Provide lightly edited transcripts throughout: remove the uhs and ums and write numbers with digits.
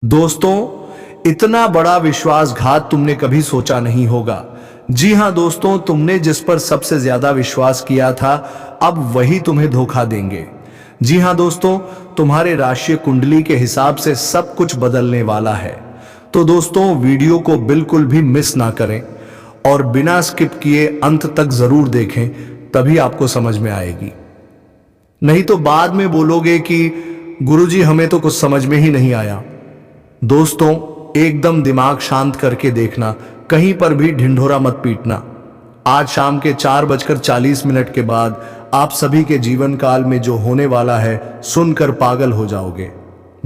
दोस्तों, इतना बड़ा विश्वासघात तुमने कभी सोचा नहीं होगा। जी हां दोस्तों, तुमने जिस पर सबसे ज्यादा विश्वास किया था, अब वही तुम्हें धोखा देंगे। जी हां दोस्तों, तुम्हारे राशि कुंडली के हिसाब से सब कुछ बदलने वाला है। तो दोस्तों, वीडियो को बिल्कुल भी मिस ना करें और बिना स्किप किए अंत तक जरूर देखें, तभी आपको समझ में आएगी। नहीं तो बाद में बोलोगे कि गुरुजी हमें तो कुछ समझ में ही नहीं आया। दोस्तों, एकदम दिमाग शांत करके देखना, कहीं पर भी ढिंढोरा मत पीटना। आज शाम के 4:40 के बाद आप सभी के जीवन काल में जो होने वाला है सुनकर पागल हो जाओगे।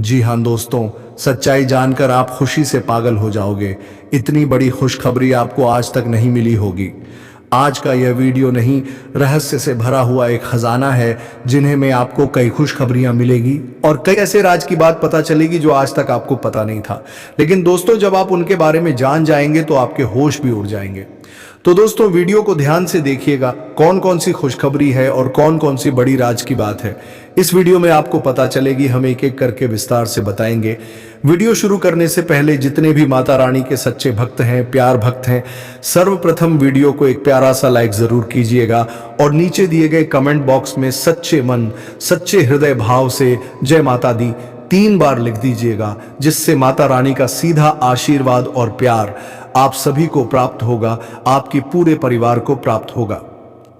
जी हां दोस्तों, सच्चाई जानकर आप खुशी से पागल हो जाओगे। इतनी बड़ी खुशखबरी आपको आज तक नहीं मिली होगी। आज का यह वीडियो नहीं, रहस्य से भरा हुआ एक खजाना है, जिन्हें में आपको कई खुशखबरियां मिलेगी और कई ऐसे राज की बात पता चलेगी जो आज तक आपको पता नहीं था। लेकिन दोस्तों, जब आप उनके बारे में जान जाएंगे तो आपके होश भी उड़ जाएंगे। तो दोस्तों, वीडियो को ध्यान से देखिएगा, कौन कौन सी खुशखबरी है और कौन कौन सी बड़ी राज की बात है इस वीडियो में आपको पता चलेगी। हम एक एक करके विस्तार से बताएंगे। वीडियो शुरू करने से पहले जितने भी माता रानी के सच्चे भक्त हैं, प्यार भक्त हैं, सर्वप्रथम वीडियो को एक प्यारा सा लाइक जरूर कीजिएगा और नीचे दिए गए कमेंट बॉक्स में सच्चे मन, सच्चे हृदय भाव से जय माता दी 3 बार लिख दीजिएगा, जिससे माता रानी का सीधा आशीर्वाद और प्यार आप सभी को प्राप्त होगा, आपके पूरे परिवार को प्राप्त होगा।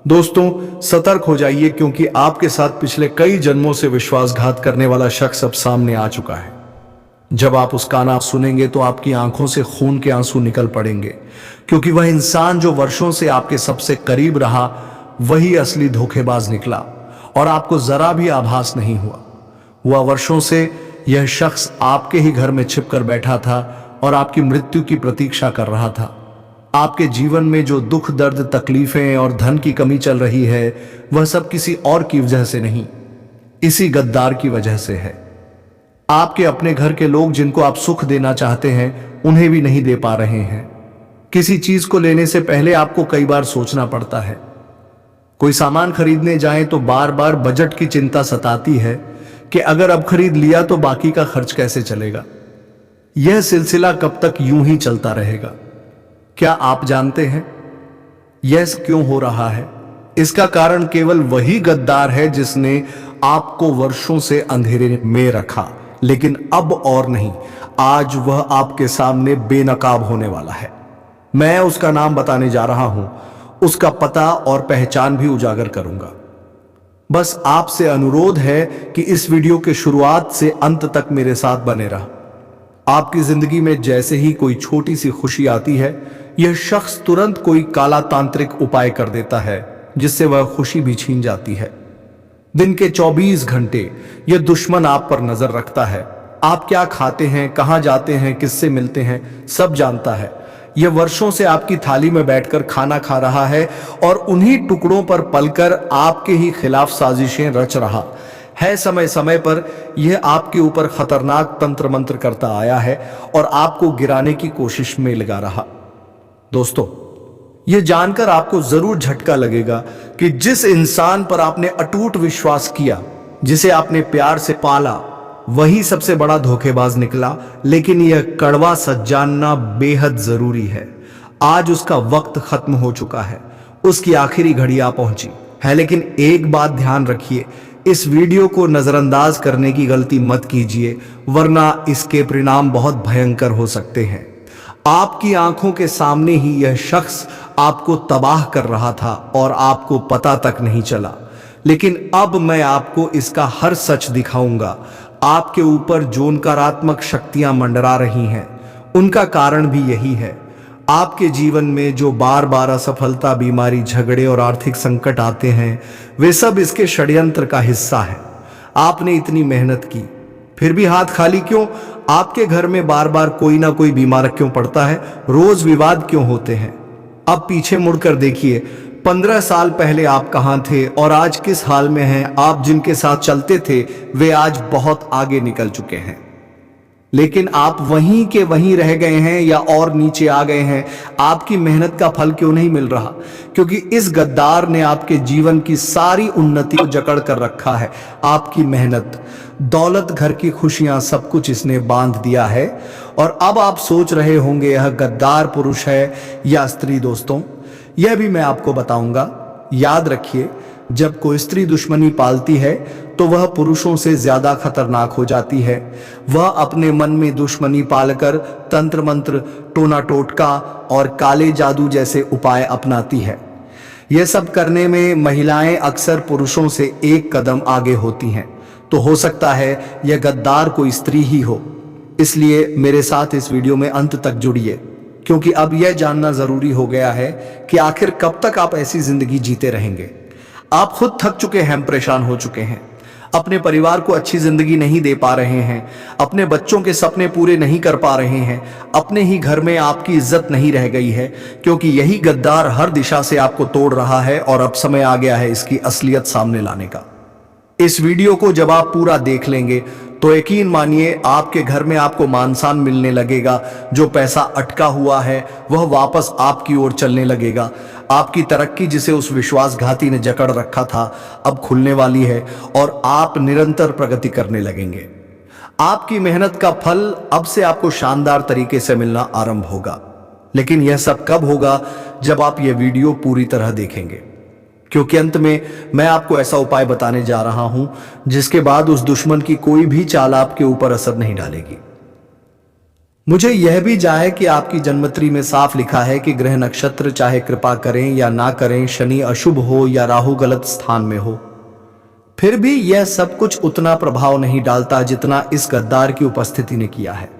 दोस्तों, सतर्क हो जाइए, क्योंकि आपके साथ पिछले कई जन्मों से विश्वासघात करने वाला शख्स अब सामने आ चुका है। जब आप उसका नाम सुनेंगे तो आपकी आंखों से खून के आंसू निकल पड़ेंगे, क्योंकि वह इंसान जो वर्षों से आपके सबसे करीब रहा, वही असली धोखेबाज निकला और आपको जरा भी आभास नहीं हुआ। वर्षों से यह शख्स आपके ही घर में छिपकर बैठा था और आपकी मृत्यु की प्रतीक्षा कर रहा था। आपके जीवन में जो दुख, दर्द, तकलीफें और धन की कमी चल रही है, वह सब किसी और की वजह से नहीं, इसी गद्दार की वजह से है। आपके अपने घर के लोग जिनको आप सुख देना चाहते हैं, उन्हें भी नहीं दे पा रहे हैं। किसी चीज को लेने से पहले आपको कई बार सोचना पड़ता है। कोई सामान खरीदने जाएं तो बार बार बजट की चिंता सताती है कि अगर अब खरीद लिया तो बाकी का खर्च कैसे चलेगा। यह सिलसिला कब तक यूं ही चलता रहेगा? क्या आप जानते हैं यह क्यों हो रहा है? इसका कारण केवल वही गद्दार है जिसने आपको वर्षों से अंधेरे में रखा, लेकिन अब और नहीं, आज वह आपके सामने बेनकाब होने वाला है। मैं उसका नाम बताने जा रहा हूं, उसका पता और पहचान भी उजागर करूंगा। बस आपसे अनुरोध है कि इस वीडियो के शुरुआत से अंत तक मेरे साथ बने रहा। आपकी जिंदगी में जैसे ही कोई छोटी सी खुशी आती है, यह शख्स तुरंत कोई काला तांत्रिक उपाय कर देता है, जिससे वह खुशी भी छीन जाती है। दिन के 24 घंटे यह दुश्मन आप पर नजर रखता है। आप क्या खाते हैं, कहां जाते हैं, किससे मिलते हैं, सब जानता है। यह वर्षों से आपकी थाली में बैठकर खाना खा रहा है और उन्हीं टुकड़ों पर पलकर आपके ही खिलाफ साजिशें रच रहा है। समय समय पर यह आपके ऊपर खतरनाक तंत्र मंत्र करता आया है और आपको गिराने की कोशिश में लगा रहा। दोस्तों, यह जानकर आपको जरूर झटका लगेगा कि जिस इंसान पर आपने अटूट विश्वास किया, जिसे आपने प्यार से पाला, वही सबसे बड़ा धोखेबाज निकला। लेकिन यह कड़वा सच जानना बेहद जरूरी है। आज उसका वक्त खत्म हो चुका है, उसकी आखिरी घड़ी आ पहुंची है। लेकिन एक बात ध्यान रखिए, इस वीडियो को नजरअंदाज करने की गलती मत कीजिए, वरना इसके परिणाम बहुत भयंकर हो सकते हैं। आपकी आंखों के सामने ही यह शख्स आपको तबाह कर रहा था और आपको पता तक नहीं चला। लेकिन अब मैं आपको इसका हर सच दिखाऊंगा। आपके ऊपर जो नकारात्मक शक्तियां मंडरा रही हैं, उनका कारण भी यही है। आपके जीवन में जो बार बार असफलता, बीमारी, झगड़े और आर्थिक संकट आते हैं, वे सब इसके षड्यंत्र का हिस्सा है। आपने इतनी मेहनत की, फिर भी हाथ खाली क्यों? आपके घर में बार बार कोई ना कोई बीमार क्यों पड़ता है? रोज विवाद क्यों होते हैं? अब पीछे मुड़कर देखिए, 15 साल पहले आप कहां थे और आज किस हाल में हैं? आप जिनके साथ चलते थे, वे आज बहुत आगे निकल चुके हैं। लेकिन आप वहीं के वहीं रह गए हैं या और नीचे आ गए हैं। आपकी मेहनत का फल क्यों नहीं मिल रहा? क्योंकि इस गद्दार ने आपके जीवन की सारी उन्नति को जकड़ कर रखा है। आपकी मेहनत, दौलत, घर की खुशियां, सब कुछ इसने बांध दिया है। और अब आप सोच रहे होंगे यह गद्दार पुरुष है या स्त्री। दोस्तों, यह भी मैं आपको बताऊंगा। याद रखिए, जब कोई स्त्री दुश्मनी पालती है तो वह पुरुषों से ज्यादा खतरनाक हो जाती है। वह अपने मन में दुश्मनी पालकर तंत्र मंत्र, टोना टोटका और काले जादू जैसे उपाय अपनाती है। यह सब करने में महिलाएं अक्सर पुरुषों से एक कदम आगे होती हैं। तो हो सकता है यह गद्दार कोई स्त्री ही हो। इसलिए मेरे साथ इस वीडियो में अंत तक जुड़िए, क्योंकि अब यह जानना जरूरी हो गया है कि आखिर कब तक आप ऐसी जिंदगी जीते रहेंगे। आप खुद थक चुके हैं, परेशान हो चुके हैं, अपने परिवार को अच्छी जिंदगी नहीं दे पा रहे हैं, अपने बच्चों के सपने पूरे नहीं कर पा रहे हैं, अपने ही घर में आपकी इज्जत नहीं रह गई है, क्योंकि यही गद्दार हर दिशा से आपको तोड़ रहा है। और अब समय आ गया है इसकी असलियत सामने लाने का। इस वीडियो को जब आप पूरा देख लेंगे तो यकीन मानिए आपके घर में आपको मान-सम्मान मिलने लगेगा। जो पैसा अटका हुआ है वह वापस आपकी ओर चलने लगेगा। आपकी तरक्की, जिसे उस विश्वासघाती ने जकड़ रखा था, अब खुलने वाली है और आप निरंतर प्रगति करने लगेंगे। आपकी मेहनत का फल अब से आपको शानदार तरीके से मिलना आरंभ होगा। लेकिन यह सब कब होगा? जब आप यह वीडियो पूरी तरह देखेंगे, क्योंकि अंत में मैं आपको ऐसा उपाय बताने जा रहा हूं जिसके बाद उस दुश्मन की कोई भी चाल आपके ऊपर असर नहीं डालेगी। मुझे यह भी जाए कि आपकी जन्मत्री में साफ लिखा है कि ग्रह नक्षत्र चाहे कृपा करें या ना करें, शनि अशुभ हो या राहु गलत स्थान में हो, फिर भी यह सब कुछ उतना प्रभाव नहीं डालता जितना इस गद्दार की उपस्थिति ने किया है।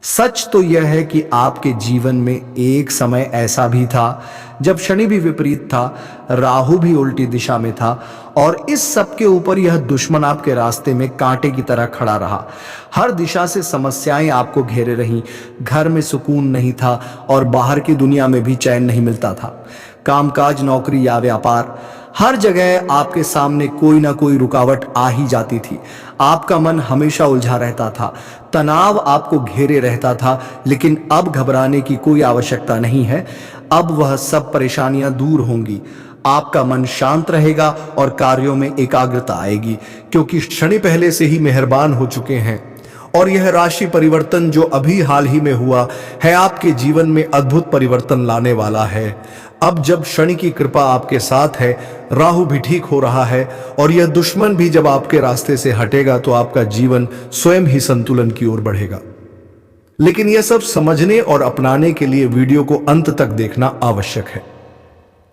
सच तो यह है कि आपके जीवन में एक समय ऐसा भी था जब शनि भी विपरीत था, राहु भी उल्टी दिशा में था, और इस सब के ऊपर यह दुश्मन आपके रास्ते में कांटे की तरह खड़ा रहा। हर दिशा से समस्याएं आपको घेरे रहीं। घर में सुकून नहीं था और बाहर की दुनिया में भी चैन नहीं मिलता था। कामकाज, नौकरी या व्यापार, हर जगह आपके सामने कोई ना कोई रुकावट आ ही जाती थी। आपका मन हमेशा उलझा रहता था, तनाव आपको घेरे रहता था। लेकिन अब घबराने की कोई आवश्यकता नहीं है। अब वह सब परेशानियां दूर होंगी। आपका मन शांत रहेगा और कार्यों में एकाग्रता आएगी, क्योंकि शनि पहले से ही मेहरबान हो चुके हैं। और यह राशि परिवर्तन जो अभी हाल ही में हुआ है आपके जीवन में अद्भुत परिवर्तन लाने वाला है। अब जब शनि की कृपा आपके साथ है, राहु भी ठीक हो रहा है और यह दुश्मन भी जब आपके रास्ते से हटेगा, तो आपका जीवन स्वयं ही संतुलन की ओर बढ़ेगा। लेकिन यह सब समझने और अपनाने के लिए वीडियो को अंत तक देखना आवश्यक है।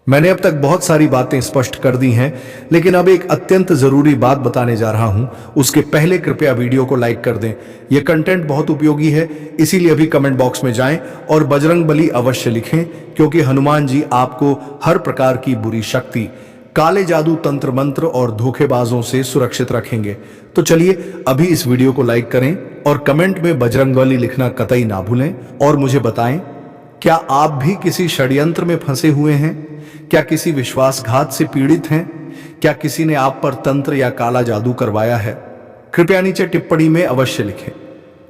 मैंने अब तक बहुत सारी बातें स्पष्ट कर दी हैं, लेकिन अब एक अत्यंत जरूरी बात बताने जा रहा हूं। उसके पहले कृपया वीडियो को लाइक कर दें। यह कंटेंट बहुत उपयोगी है, इसीलिए अभी कमेंट बॉक्स में जाएं और बजरंग बली अवश्य लिखें, क्योंकि हनुमान जी आपको हर प्रकार की बुरी शक्ति, काले जादू, तंत्र मंत्र और धोखेबाजों से सुरक्षित रखेंगे। तो चलिए अभी इस वीडियो को लाइक करें और कमेंट में बजरंग बली लिखना कतई ना भूलें। और मुझे बताएं, क्या आप भी किसी षड्यंत्र में फंसे हुए हैं? क्या किसी विश्वासघात से पीड़ित हैं? क्या किसी ने आप पर तंत्र या काला जादू करवाया है? कृपया नीचे टिप्पणी में अवश्य लिखें।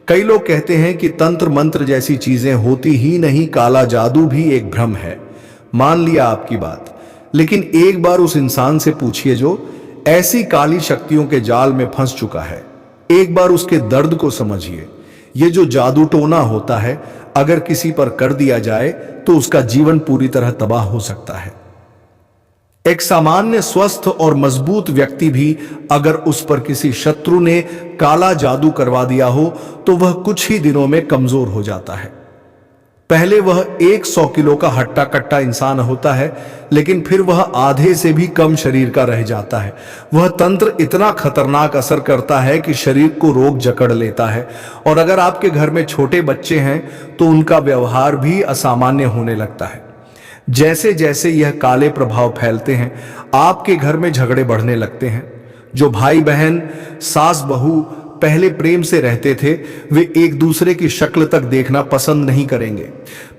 कई लोग कहते हैं कि तंत्र मंत्र जैसी चीजें होती ही नहीं, काला जादू भी एक भ्रम है। मान लिया आपकी बात, लेकिन एक बार उस इंसान से पूछिए जो ऐसी काली शक्तियों के जाल में फंस चुका है। एक बार उसके दर्द को समझिए। ये जो जादू टोना होता है, अगर किसी पर कर दिया जाए तो उसका जीवन पूरी तरह तबाह हो सकता है। एक सामान्य, स्वस्थ और मजबूत व्यक्ति भी अगर उस पर किसी शत्रु ने काला जादू करवा दिया हो तो वह कुछ ही दिनों में कमजोर हो जाता है। पहले वह 100 किलो का हट्टा कट्टा इंसान होता है, लेकिन फिर वह आधे से भी कम शरीर का रह जाता है। वह तंत्र इतना खतरनाक असर करता है कि शरीर को रोग जकड़ लेता है। और अगर आपके घर में छोटे बच्चे हैं तो उनका व्यवहार भी असामान्य होने लगता है। जैसे जैसे यह काले प्रभाव फैलते हैं, आपके घर में झगड़े बढ़ने लगते हैं। जो भाई बहन, सास बहू पहले प्रेम से रहते थे, वे एक दूसरे की शक्ल तक देखना पसंद नहीं करेंगे।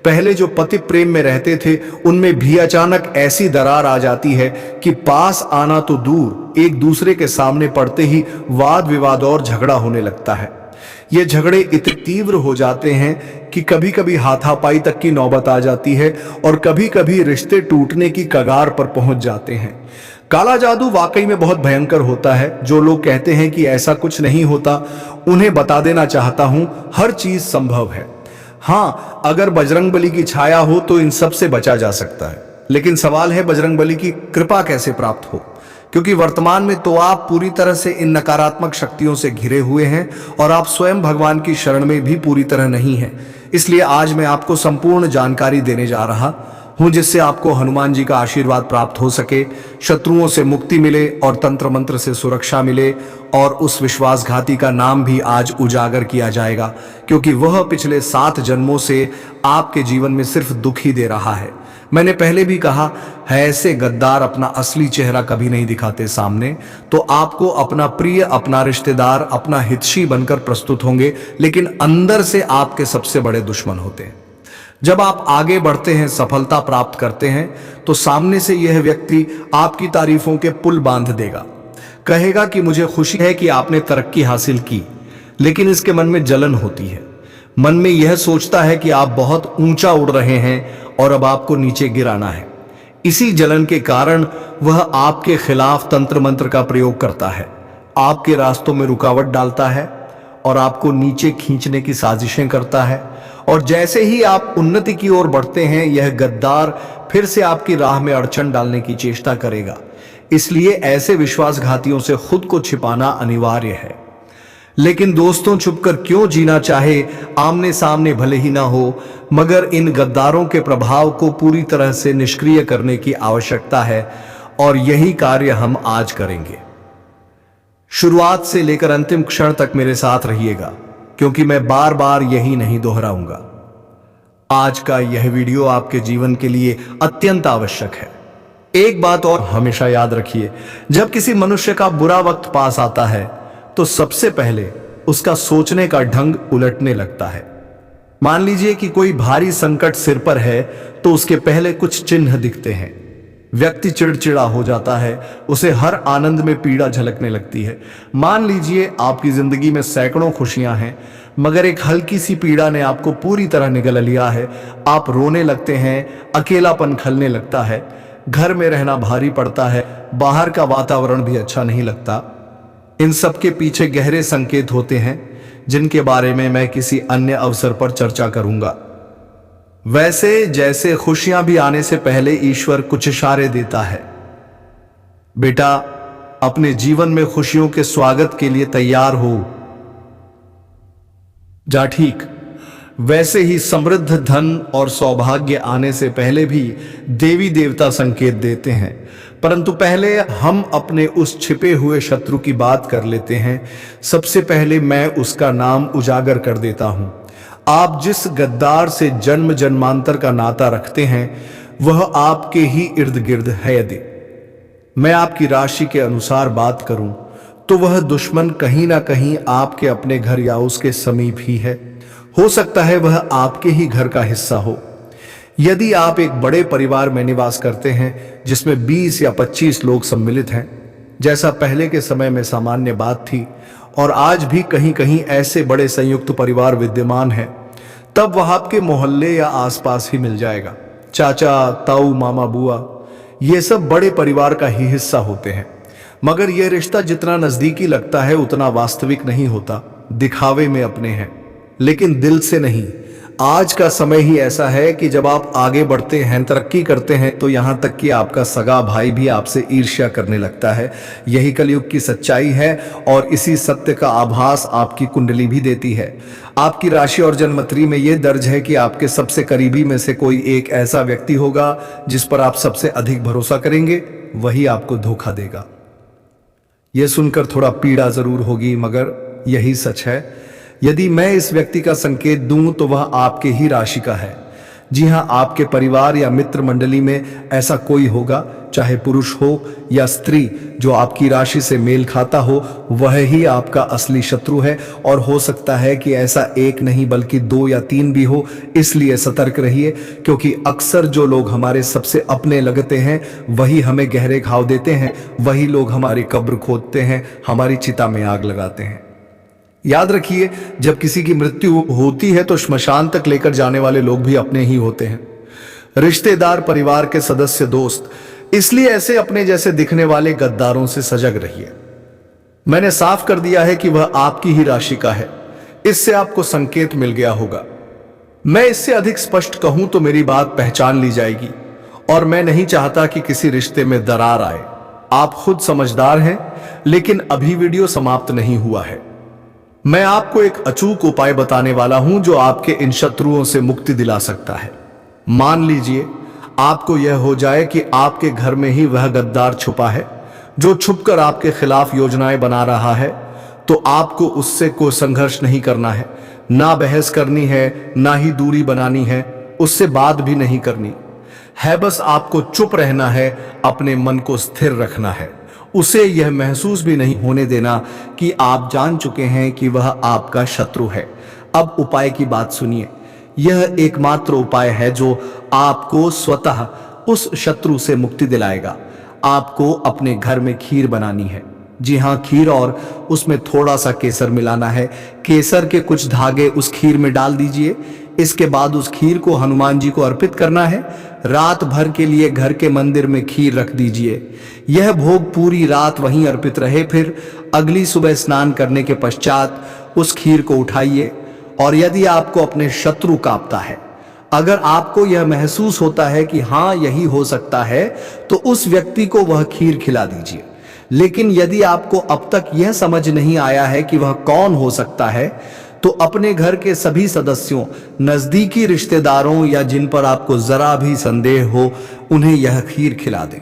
पहले जो पति प्रेम में रहते थे, उनमें भी अचानक ऐसी दरार आ जाती है कि पास आना तो दूर, एक दूसरे के सामने पड़ते ही वाद विवाद और झगड़ा होने लगता है। ये झगड़े इतने तीव्र हो जाते हैं कि कभी कभी हाथापाई तक की नौबत आ जाती है और कभी कभी रिश्ते टूटने की कगार पर पहुंच जाते हैं। काला जादू वाकई में बहुत भयंकर होता है। जो लोग कहते हैं कि ऐसा कुछ नहीं होता, उन्हें बता देना चाहता हूं, हर चीज संभव है। हाँ, अगर बजरंगबली की छाया हो तो इन सब से बचा जा सकता है, लेकिन सवाल है बजरंगबली की कृपा कैसे प्राप्त हो, क्योंकि वर्तमान में तो आप पूरी तरह से इन नकारात्मक शक्तियों से घिरे हुए हैं और आप स्वयं भगवान की शरण में भी पूरी तरह नहीं हैं। इसलिए आज मैं आपको संपूर्ण जानकारी देने जा रहा हूं, जिससे आपको हनुमान जी का आशीर्वाद प्राप्त हो सके, शत्रुओं से मुक्ति मिले और तंत्र मंत्र से सुरक्षा मिले। और उस विश्वासघाती का नाम भी आज उजागर किया जाएगा, क्योंकि वह पिछले 7 जन्मों से आपके जीवन में सिर्फ दुख ही दे रहा है। मैंने पहले भी कहा है, ऐसे गद्दार अपना असली चेहरा कभी नहीं दिखाते सामने, तो आपको अपना प्रिय, अपना रिश्तेदार, अपना हितैषी बनकर प्रस्तुत होंगे, लेकिन अंदर से आपके सबसे बड़े दुश्मन होते हैं। जब आप आगे बढ़ते हैं, सफलता प्राप्त करते हैं, तो सामने से यह व्यक्ति आपकी तारीफों के पुल बांध देगा, कहेगा कि मुझे खुशी है कि आपने तरक्की हासिल की, लेकिन इसके मन में जलन होती है। मन में यह सोचता है कि आप बहुत ऊंचा उड़ रहे हैं और अब आपको नीचे गिराना है। इसी जलन के कारण वह आपके खिलाफ तंत्र मंत्र का प्रयोग करता है, आपके रास्तों में रुकावट डालता है और आपको नीचे खींचने की साजिशें करता है। और जैसे ही आप उन्नति की ओर बढ़ते हैं, यह गद्दार फिर से आपकी राह में अड़चन डालने की चेष्टा करेगा। इसलिए ऐसे विश्वासघातियों से खुद को छिपाना अनिवार्य है। लेकिन दोस्तों, छुपकर क्यों जीना चाहे, आमने सामने भले ही ना हो, मगर इन गद्दारों के प्रभाव को पूरी तरह से निष्क्रिय करने की आवश्यकता है, और यही कार्य हम आज करेंगे। शुरुआत से लेकर अंतिम क्षण तक मेरे साथ रहिएगा, क्योंकि मैं बार बार यही नहीं दोहराऊंगा। आज का यह वीडियो आपके जीवन के लिए अत्यंत आवश्यक है। एक बात और हमेशा याद रखिए, जब किसी मनुष्य का बुरा वक्त पास आता है, तो सबसे पहले उसका सोचने का ढंग उलटने लगता है। मान लीजिए कि कोई भारी संकट सिर पर है, तो उसके पहले कुछ चिन्ह दिखते हैं। व्यक्ति चिड़चिड़ा हो जाता है, उसे हर आनंद में पीड़ा झलकने लगती है। मान लीजिए आपकी जिंदगी में सैकड़ों खुशियां हैं, मगर एक हल्की सी पीड़ा ने आपको पूरी तरह निगल लिया है। आप रोने लगते हैं, अकेलापन खलने लगता है, घर में रहना भारी पड़ता है, बाहर का वातावरण भी अच्छा नहीं लगता। इन सब के पीछे गहरे संकेत होते हैं, जिनके बारे में मैं किसी अन्य अवसर पर चर्चा करूंगा। वैसे जैसे खुशियां भी आने से पहले ईश्वर कुछ इशारे देता है, बेटा अपने जीवन में खुशियों के स्वागत के लिए तैयार हो जा। ठीक वैसे ही समृद्ध धन और सौभाग्य आने से पहले भी देवी देवता संकेत देते हैं, परंतु पहले हम अपने उस छिपे हुए शत्रु की बात कर लेते हैं। सबसे पहले मैं उसका नाम उजागर कर देता हूं। आप जिस गद्दार से जन्म जन्मांतर का नाता रखते हैं, वह आपके ही इर्द गिर्द है। यदि मैं आपकी राशि के अनुसार बात करूं, तो वह दुश्मन कहीं ना कहीं आपके अपने घर या उसके समीप ही है। हो सकता है वह आपके ही घर का हिस्सा हो। यदि आप एक बड़े परिवार में निवास करते हैं, जिसमें 20 या 25 लोग सम्मिलित हैं, जैसा पहले के समय में सामान्य बात थी, और आज भी कहीं कहीं ऐसे बड़े संयुक्त परिवार विद्यमान हैं, तब वह आपके मोहल्ले या आसपास ही मिल जाएगा। चाचा, ताऊ, मामा, बुआ, ये सब बड़े परिवार का ही हिस्सा होते हैं। मगर यह रिश्ता जितना नजदीकी लगता है, उतना वास्तविक नहीं होता। दिखावे में अपने हैं, लेकिन दिल से नहीं। आज का समय ही ऐसा है कि जब आप आगे बढ़ते हैं, तरक्की करते हैं, तो यहां तक कि आपका सगा भाई भी आपसे ईर्ष्या करने लगता है। यही कलयुग की सच्चाई है, और इसी सत्य का आभास आपकी कुंडली भी देती है। आपकी राशि और जन्मत्री में यह दर्ज है कि आपके सबसे करीबी में से कोई एक ऐसा व्यक्ति होगा जिस पर आप सबसे अधिक भरोसा करेंगे, वही आपको धोखा देगा। यह सुनकर थोड़ा पीड़ा जरूर होगी, मगर यही सच है। यदि मैं इस व्यक्ति का संकेत दूं, तो वह आपके ही राशि का है। जी हां, आपके परिवार या मित्र मंडली में ऐसा कोई होगा, चाहे पुरुष हो या स्त्री, जो आपकी राशि से मेल खाता हो। वह ही आपका असली शत्रु है, और हो सकता है कि ऐसा एक नहीं बल्कि 2 या 3 भी हो। इसलिए सतर्क रहिए, क्योंकि अक्सर जो लोग हमारे सबसे अपने लगते हैं, वही हमें गहरे घाव देते हैं। वही लोग हमारी कब्र खोदते हैं, हमारी चिता में आग लगाते हैं। याद रखिए, जब किसी की मृत्यु होती है तो श्मशान तक लेकर जाने वाले लोग भी अपने ही होते हैं, रिश्तेदार, परिवार के सदस्य, दोस्त। इसलिए ऐसे अपने जैसे दिखने वाले गद्दारों से सजग रहिए। मैंने साफ कर दिया है कि वह आपकी ही राशि का है। इससे आपको संकेत मिल गया होगा। मैं इससे अधिक स्पष्ट कहूं तो मेरी बात पहचान ली जाएगी, और मैं नहीं चाहता कि किसी रिश्ते में दरार आए। आप खुद समझदार हैं, लेकिन अभी वीडियो समाप्त नहीं हुआ है। मैं आपको एक अचूक उपाय बताने वाला हूं जो आपके इन शत्रुओं से मुक्ति दिला सकता है। मान लीजिए आपको यह हो जाए कि आपके घर में ही वह गद्दार छुपा है जो छुपकर आपके खिलाफ योजनाएं बना रहा है, तो आपको उससे कोई संघर्ष नहीं करना है, ना बहस करनी है, ना ही दूरी बनानी है, उससे बात भी नहीं करनी है। बस आपको चुप रहना है, अपने मन को स्थिर रखना है, उसे यह महसूस भी नहीं होने देना कि आप जान चुके हैं कि वह आपका शत्रु है। अब उपाय की बात सुनिए। यह एकमात्र उपाय है जो आपको स्वतः उस शत्रु से मुक्ति दिलाएगा। आपको अपने घर में खीर बनानी है। जी हाँ, खीर, और उसमें थोड़ा सा केसर मिलाना है। केसर के कुछ धागे उस खीर में डाल दीजिए। इसके बाद उस खीर को हनुमान जी को अर्पित करना है। रात भर के लिए घर के मंदिर में खीर रख दीजिए। यह भोग पूरी रात वहीं अर्पित रहे। फिर अगली सुबह स्नान करने के पश्चात उस खीर को उठाइए, और यदि आपको अपने शत्रु कांपता है, अगर आपको यह महसूस होता है कि हाँ यही हो सकता है, तो उस व्यक्ति को वह खीर खिला दीजिए। लेकिन यदि आपको अब तक यह समझ नहीं आया है कि वह कौन हो सकता है, तो अपने घर के सभी सदस्यों, नजदीकी रिश्तेदारों या जिन पर आपको जरा भी संदेह हो, उन्हें यह खीर खिला दें।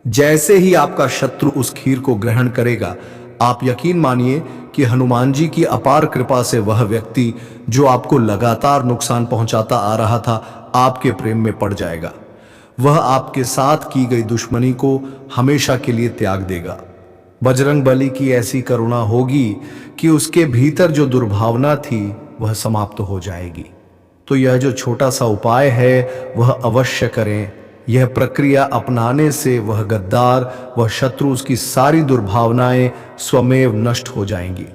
जैसे ही आपका शत्रु उस खीर को ग्रहण करेगा, आप यकीन मानिए कि हनुमान जी की अपार कृपा से वह व्यक्ति जो आपको लगातार नुकसान पहुंचाता आ रहा था, आपके प्रेम में पड़ जाएगा। वह आपके साथ की गई दुश्मनी को हमेशा के लिए त्याग देगा। बजरंग बली की ऐसी करुणा होगी कि उसके भीतर जो दुर्भावना थी वह समाप्त हो जाएगी। तो यह जो छोटा सा उपाय है वह अवश्य करें। यह प्रक्रिया अपनाने से वह गद्दार, वह शत्रु, उसकी सारी दुर्भावनाएं स्वमेव नष्ट हो जाएंगी।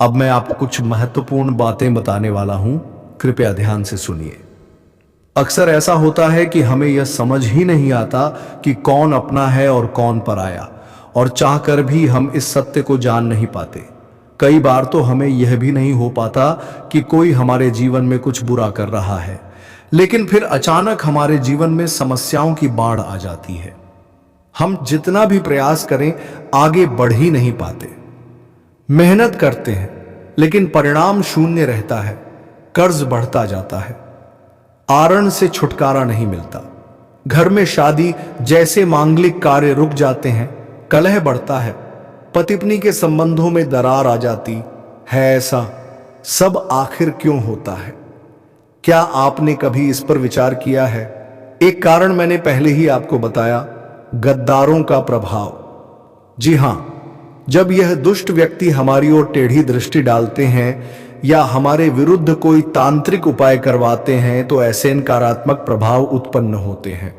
अब मैं आपको कुछ महत्वपूर्ण बातें बताने वाला हूं, कृपया ध्यान से सुनिए। अक्सर ऐसा होता है कि हमें यह समझ ही नहीं आता कि कौन अपना है और कौन पराया, और चाहकर भी हम इस सत्य को जान नहीं पाते। कई बार तो हमें यह भी नहीं हो पाता कि कोई हमारे जीवन में कुछ बुरा कर रहा है, लेकिन फिर अचानक हमारे जीवन में समस्याओं की बाढ़ आ जाती है। हम जितना भी प्रयास करें आगे बढ़ ही नहीं पाते। मेहनत करते हैं लेकिन परिणाम शून्य रहता है। कर्ज बढ़ता जाता है, आरण से छुटकारा नहीं मिलता। घर में शादी जैसे मांगलिक कार्य रुक जाते हैं, कलह बढ़ता है, पति पत्नी के संबंधों में दरार आ जाती है। ऐसा सब आखिर क्यों होता है? क्या आपने कभी इस पर विचार किया है? एक कारण मैंने पहले ही आपको बताया, गद्दारों का प्रभाव। जी हां, जब यह दुष्ट व्यक्ति हमारी ओर टेढ़ी दृष्टि डालते हैं या हमारे विरुद्ध कोई तांत्रिक उपाय करवाते हैं, तो ऐसे नकारात्मक प्रभाव उत्पन्न होते हैं।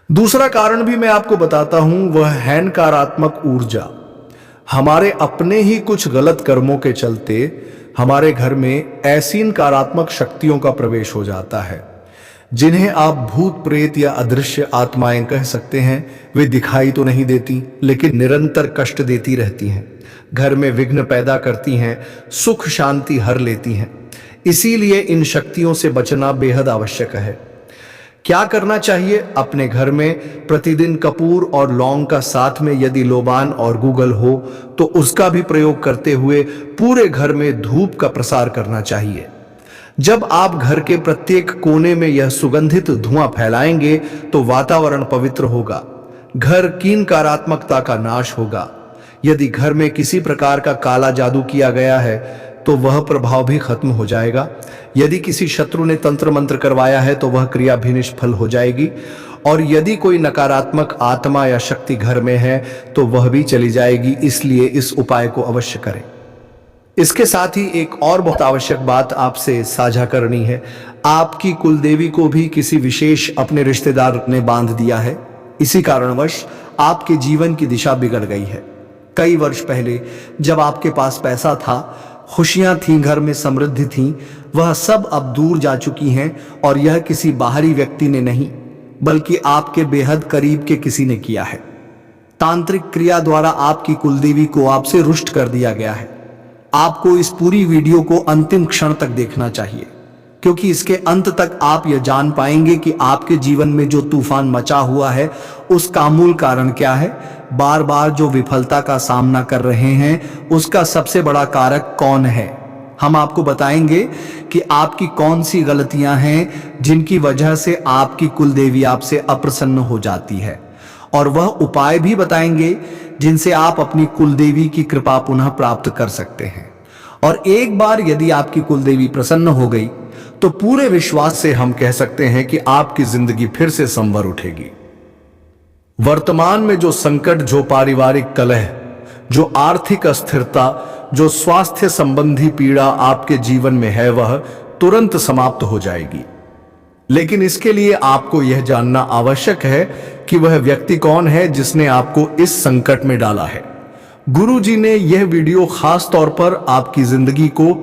दूसरा कारण भी मैं आपको बताता हूं, वह है नकारात्मक ऊर्जा। हमारे अपने ही कुछ गलत कर्मों के चलते हमारे घर में ऐसी नकारात्मक शक्तियों का प्रवेश हो जाता है, जिन्हें आप भूत प्रेत या अदृश्य आत्माएं कह सकते हैं। वे दिखाई तो नहीं देती, लेकिन निरंतर कष्ट देती रहती हैं, घर में विघ्न पैदा करती हैं, सुख शांति हर लेती हैं। इसीलिए इन शक्तियों से बचना बेहद आवश्यक है। क्या करना चाहिए? अपने घर में प्रतिदिन कपूर और लौंग का साथ में यदि लोबान और गूगल हो तो उसका भी प्रयोग करते हुए पूरे घर में धूप का प्रसार करना चाहिए। जब आप घर के प्रत्येक कोने में यह सुगंधित धुआं फैलाएंगे तो वातावरण पवित्र होगा, घर की नकारात्मकता का नाश होगा। यदि घर में किसी प्रकार का काला जादू किया गया है तो वह प्रभाव भी खत्म हो जाएगा। यदि किसी शत्रु ने तंत्र मंत्र करवाया है तो वह क्रिया भी निष्फल हो जाएगी, और यदि कोई नकारात्मक आत्मा या शक्ति घर में है तो वह भी चली जाएगी। इसलिए इस उपाय को अवश्य करें। इसके साथ ही एक और बहुत आवश्यक बात आपसे साझा करनी है। आपकी कुलदेवी को भी किसी विशेष अपने रिश्तेदार ने बांध दिया है। इसी कारणवश आपके जीवन की दिशा बिगड़ गई है। कई वर्ष पहले जब आपके पास पैसा था, खुशियां थीं, घर में समृद्धि थी, वह सब अब दूर जा चुकी हैं और यह किसी बाहरी व्यक्ति ने नहीं बल्कि आपके बेहद करीब के किसी ने किया है। तांत्रिक क्रिया द्वारा आपकी कुलदेवी को आपसे रुष्ट कर दिया गया है। आपको इस पूरी वीडियो को अंतिम क्षण तक देखना चाहिए, क्योंकि इसके अंत तक आप यह जान पाएंगे कि आपके जीवन में जो तूफान मचा हुआ है उसका मूल कारण क्या है। बार बार जो विफलता का सामना कर रहे हैं उसका सबसे बड़ा कारक कौन है। हम आपको बताएंगे कि आपकी कौन सी गलतियां हैं जिनकी वजह से आपकी कुलदेवी आपसे अप्रसन्न हो जाती है, और वह उपाय भी बताएंगे जिनसे आप अपनी कुलदेवी की कृपा पुनः प्राप्त कर सकते हैं। और एक बार यदि आपकी कुलदेवी प्रसन्न हो गई तो पूरे विश्वास से हम कह सकते हैं कि आपकी जिंदगी फिर से संवर उठेगी। वर्तमान में जो संकट, जो पारिवारिक कलह, जो आर्थिक अस्थिरता, जो स्वास्थ्य संबंधी पीड़ा आपके जीवन में है, वह तुरंत समाप्त हो जाएगी। लेकिन इसके लिए आपको यह जानना आवश्यक है कि वह व्यक्ति कौन है जिसने आपको इस संकट में डाला है। गुरु जी ने यह वीडियो खास तौर पर आपकी जिंदगी को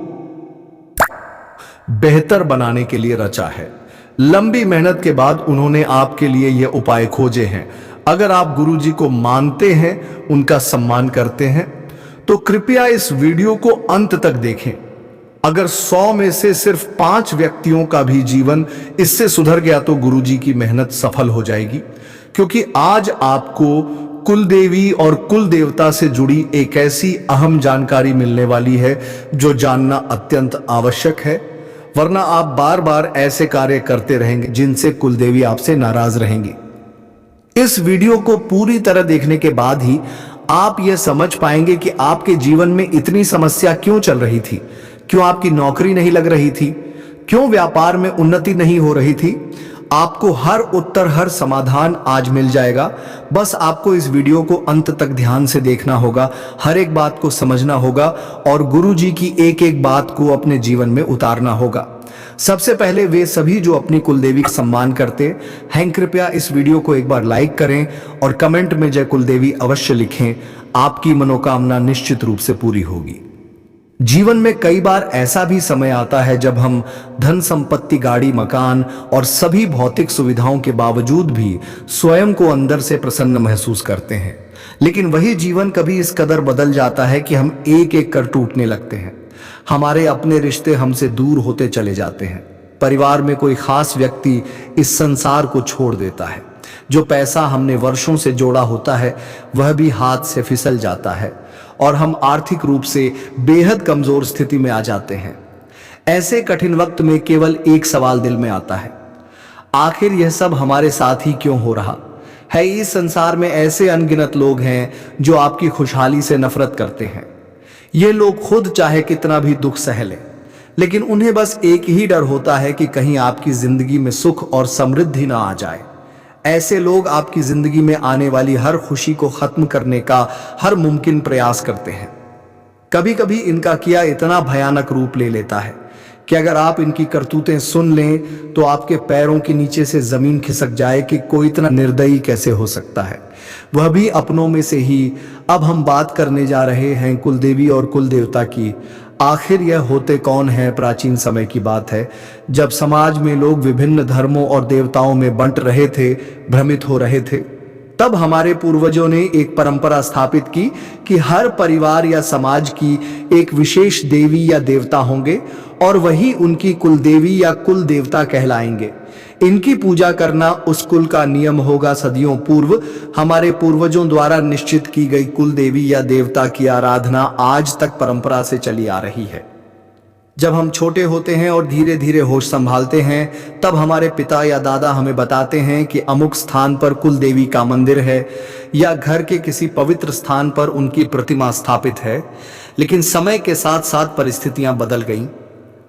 बेहतर बनाने के लिए रचा है। लंबी मेहनत के बाद उन्होंने आपके लिए यह उपाय खोजे हैं। अगर आप गुरु जी को मानते हैं, उनका सम्मान करते हैं, तो कृपया इस वीडियो को अंत तक देखें। अगर 100 में से सिर्फ 5 व्यक्तियों का भी जीवन इससे सुधर गया तो गुरु जी की मेहनत सफल हो जाएगी, क्योंकि आज आपको कुलदेवी और कुल देवता से जुड़ी एक ऐसी अहम जानकारी मिलने वाली है जो जानना अत्यंत आवश्यक है, वरना आप बार बार ऐसे कार्य करते रहेंगे जिनसे कुलदेवी आपसे नाराज रहेंगी। इस वीडियो को पूरी तरह देखने के बाद ही आप यह समझ पाएंगे कि आपके जीवन में इतनी समस्या क्यों चल रही थी, क्यों आपकी नौकरी नहीं लग रही थी, क्यों व्यापार में उन्नति नहीं हो रही थी। आपको हर उत्तर, हर समाधान आज मिल जाएगा। बस आपको इस वीडियो को अंत तक ध्यान से देखना होगा, हर एक बात को समझना होगा और गुरु जी की एक एक बात को अपने जीवन में उतारना होगा। सबसे पहले वे सभी जो अपनी कुलदेवी का सम्मान करते हैं, कृपया इस वीडियो को एक बार लाइक करें और कमेंट में जय कुलदेवी अवश्य लिखें। आपकी मनोकामना निश्चित रूप से पूरी होगी। जीवन में कई बार ऐसा भी समय आता है जब हम धन संपत्ति, गाड़ी, मकान और सभी भौतिक सुविधाओं के बावजूद भी स्वयं को अंदर से प्रसन्न महसूस करते हैं, लेकिन वही जीवन कभी इस कदर बदल जाता है कि हम एक एक कर टूटने लगते हैं। हमारे अपने रिश्ते हमसे दूर होते चले जाते हैं। परिवार में कोई खास व्यक्ति इस संसार को छोड़ देता है। जो पैसा हमने वर्षों से जोड़ा होता है वह भी हाथ से फिसल जाता है और हम आर्थिक रूप से बेहद कमजोर स्थिति में आ जाते हैं। ऐसे कठिन वक्त में केवल एक सवाल दिल में आता है, आखिर यह सब हमारे साथ ही क्यों हो रहा है। इस संसार में ऐसे अनगिनत लोग हैं जो आपकी खुशहाली से नफरत करते हैं। ये लोग खुद चाहे कितना भी दुख सह लें, लेकिन उन्हें बस एक ही डर होता है कि कहीं आपकी जिंदगी में सुख और समृद्धि ना आ जाए। ऐसे लोग आपकी जिंदगी में आने वाली हर खुशी को खत्म करने का हर मुमकिन प्रयास करते हैं। कभी कभी इनका किया इतना भयानक रूप ले लेता है कि अगर आप इनकी करतूतें सुन लें तो आपके पैरों के नीचे से जमीन खिसक जाए कि कोई इतना निर्दयी कैसे हो सकता है, वह भी अपनों में से ही। अब हम बात करने जा रहे हैं कुलदेवी और कुल देवता की। आखिर यह होते कौन है। प्राचीन समय की बात है जब समाज में लोग विभिन्न धर्मों और देवताओं में बंट रहे थे, भ्रमित हो रहे थे। तब हमारे पूर्वजों ने एक परंपरा स्थापित की कि हर परिवार या समाज की एक विशेष देवी या देवता होंगे और वही उनकी कुलदेवी या कुल देवता कहलाएंगे। इनकी पूजा करना उस कुल का नियम होगा। सदियों पूर्व हमारे पूर्वजों द्वारा निश्चित की गई कुल देवी या देवता की आराधना आज तक परंपरा से चली आ रही है। जब हम छोटे होते हैं और धीरे धीरे होश संभालते हैं, तब हमारे पिता या दादा हमें बताते हैं कि अमुक स्थान पर कुल देवी का मंदिर है या घर के किसी पवित्र स्थान पर उनकी प्रतिमा स्थापित है। लेकिन समय के साथ साथ परिस्थितियां बदल गईं।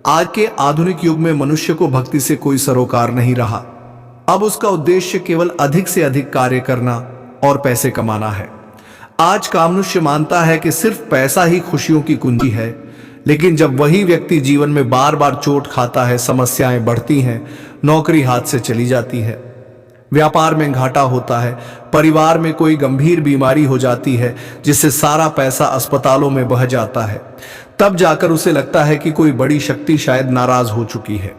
आज के आधुनिक युग में मनुष्य को भक्ति से कोई सरोकार नहीं रहा। अब उसका उद्देश्य केवल अधिक से अधिक कार्य करना और पैसे कमाना है। आज का मनुष्य मानता है कि सिर्फ पैसा ही खुशियों की कुंजी है, लेकिन जब वही व्यक्ति जीवन में बार बार चोट खाता है, समस्याएं बढ़ती हैं, नौकरी हाथ से चली जाती है, व्यापार में घाटा होता है, परिवार में कोई गंभीर बीमारी हो जाती है जिससे सारा पैसा अस्पतालों में बह जाता है, तब जाकर उसे लगता है कि कोई बड़ी शक्ति शायद नाराज हो चुकी है।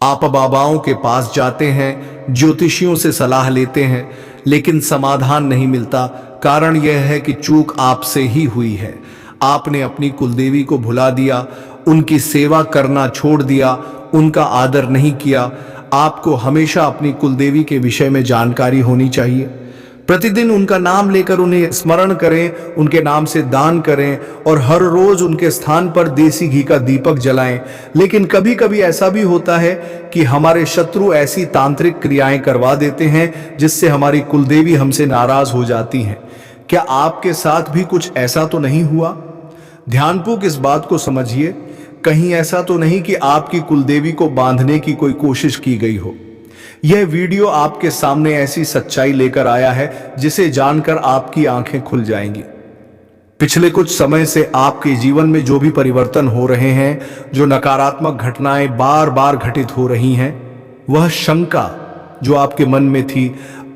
आप बाबाओं के पास जाते हैं, ज्योतिषियों से सलाह लेते हैं, लेकिन समाधान नहीं मिलता। कारण यह है कि चूक आपसे ही हुई है। आपने अपनी कुलदेवी को भुला दिया, उनकी सेवा करना छोड़ दिया, उनका आदर नहीं किया। आपको हमेशा अपनी कुलदेवी के विषय में जानकारी होनी चाहिए। प्रतिदिन उनका नाम लेकर उन्हें स्मरण करें, उनके नाम से दान करें और हर रोज उनके स्थान पर देसी घी का दीपक जलाएं। लेकिन कभी कभी ऐसा भी होता है कि हमारे शत्रु ऐसी तांत्रिक क्रियाएं करवा देते हैं जिससे हमारी कुलदेवी हमसे नाराज हो जाती हैं। क्या आपके साथ भी कुछ ऐसा तो नहीं हुआ? ध्यानपूर्वक इस बात को समझिए। कहीं ऐसा तो नहीं कि आपकी कुलदेवी को बांधने की कोई कोशिश की गई हो। यह वीडियो आपके सामने ऐसी सच्चाई लेकर आया है जिसे जानकर आपकी आंखें खुल जाएंगी। पिछले कुछ समय से आपके जीवन में जो भी परिवर्तन हो रहे हैं, जो नकारात्मक घटनाएं बार बार घटित हो रही हैं, वह शंका जो आपके मन में थी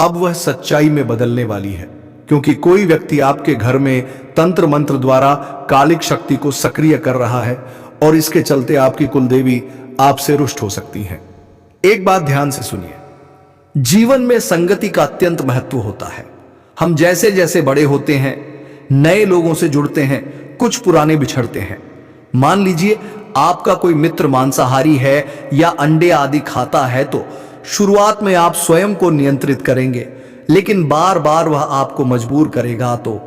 अब वह सच्चाई में बदलने वाली है। क्योंकि कोई व्यक्ति आपके घर में तंत्र मंत्र द्वारा कालिक शक्ति को सक्रिय कर रहा है और इसके चलते आपकी कुलदेवी आपसे रुष्ट हो सकती है। एक बात ध्यान से सुनिए, जीवन में संगति का अत्यंत महत्व होता है। हम जैसे जैसे बड़े होते हैं, नए लोगों से जुड़ते हैं, कुछ पुराने बिछड़ते हैं। मान लीजिए आपका कोई मित्र मांसाहारी है या अंडे आदि खाता है, तो शुरुआत में आप स्वयं को नियंत्रित करेंगे, लेकिन बार बार वह आपको मजबूर करेगा तो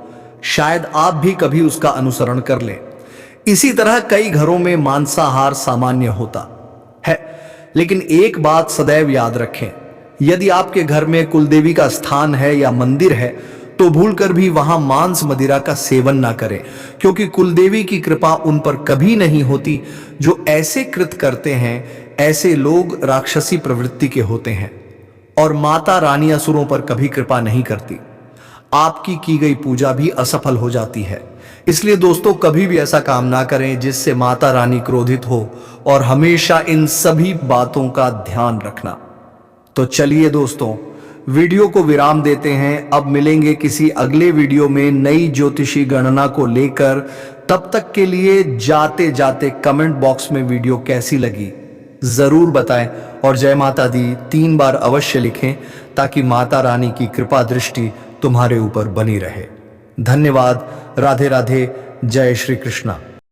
शायद आप भी कभी उसका अनुसरण कर लें। इसी तरह कई घरों में मांसाहार सामान्य होता है, लेकिन एक बात सदैव याद रखें, यदि आपके घर में कुलदेवी का स्थान है या मंदिर है तो भूलकर भी वहां मांस मदिरा का सेवन ना करें, क्योंकि कुलदेवी की कृपा उन पर कभी नहीं होती। जो ऐसे कृत करते हैं, ऐसे लोग राक्षसी प्रवृत्ति के होते हैं और माता रानी असुरों पर कभी कृपा नहीं करती। आपकी की गई पूजा भी असफल हो जाती है। इसलिए दोस्तों, कभी भी ऐसा काम ना करें जिससे माता रानी क्रोधित हो, और हमेशा इन सभी बातों का ध्यान रखना। तो चलिए दोस्तों, वीडियो को विराम देते हैं। अब मिलेंगे किसी अगले वीडियो में नई ज्योतिषी गणना को लेकर। तब तक के लिए जाते जाते कमेंट बॉक्स में वीडियो कैसी लगी जरूर बताएं और जय माता दी 3 बार अवश्य लिखें, ताकि माता रानी की कृपा दृष्टि तुम्हारे ऊपर बनी रहे। धन्यवाद। राधे राधे। जय श्री कृष्णा।